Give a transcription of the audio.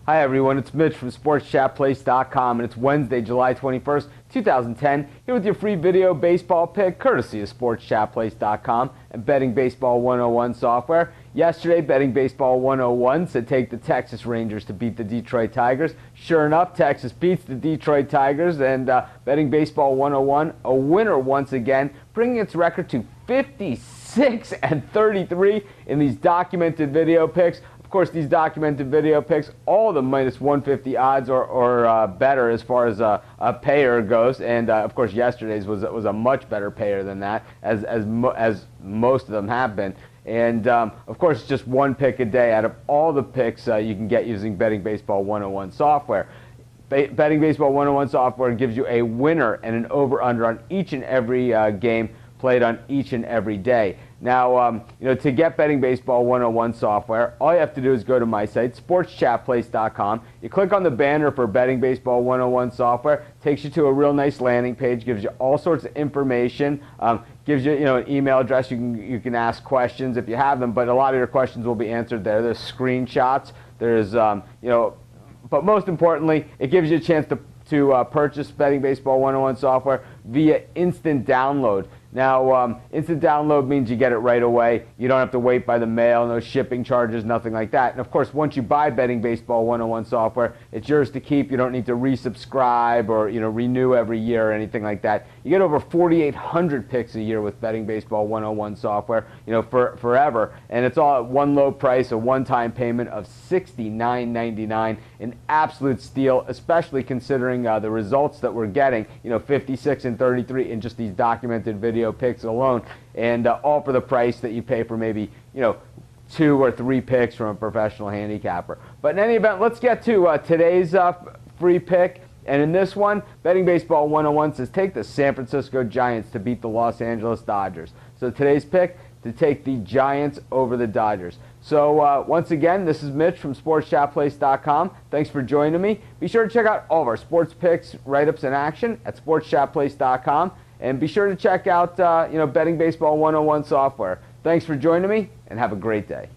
Hi everyone, it's Mitch from SportsChatPlace.com, and it's Wednesday, July 21st, 2010, here with your free video baseball pick, courtesy of SportsChatPlace.com and Betting Baseball 101 software. Yesterday, Betting Baseball 101 said take the Texas Rangers to beat the Detroit Tigers. Sure enough, Texas beats the Detroit Tigers, and Betting Baseball 101, a winner once again, bringing its record to 56-33 in these documented video picks. Of course, these documented video picks, all the minus 150 odds or better as far as a payer goes, and of course yesterday's was a much better payer than that, as most of them have been. And of course, just one pick a day out of all the picks you can get using Betting Baseball 101 software. Betting Baseball 101 software gives you a winner and an over/under on each and every game played on each and every day. Now, to get Betting Baseball 101 software, all you have to do is go to my site, SportsChatPlace.com. You click on the banner for Betting Baseball 101 software, takes you to a real nice landing page, gives you all sorts of information, gives you, an email address. You can ask questions if you have them, but a lot of your questions will be answered there. There's screenshots. There's, but most importantly, it gives you a chance to purchase Betting Baseball 101 software via instant download. Now, instant download means you get it right away. You don't have to wait by the mail, no shipping charges, nothing like that. And of course, once you buy Betting Baseball 101 software, it's yours to keep. You don't need to resubscribe or renew every year or anything like that. You get over 4,800 picks a year with Betting Baseball 101 software, for forever. And it's all at one low price, a one-time payment of $69.99, an absolute steal, especially considering the results that we're getting. 56-33 in just these documented video picks alone, and all for the price that you pay for maybe 2 or 3 picks from a professional handicapper. But in any event, let's get to today's free pick. And in this one, Betting Baseball 101 says take the San Francisco Giants to beat the Los Angeles Dodgers. So today's pick, to take the Giants over the Dodgers. So once again, this is Mitch from SportsChatPlace.com. Thanks for joining me. Be sure to check out all of our sports picks, write-ups, and action at SportsChatPlace.com. And be sure to check out Betting Baseball 101 software. Thanks for joining me, and have a great day.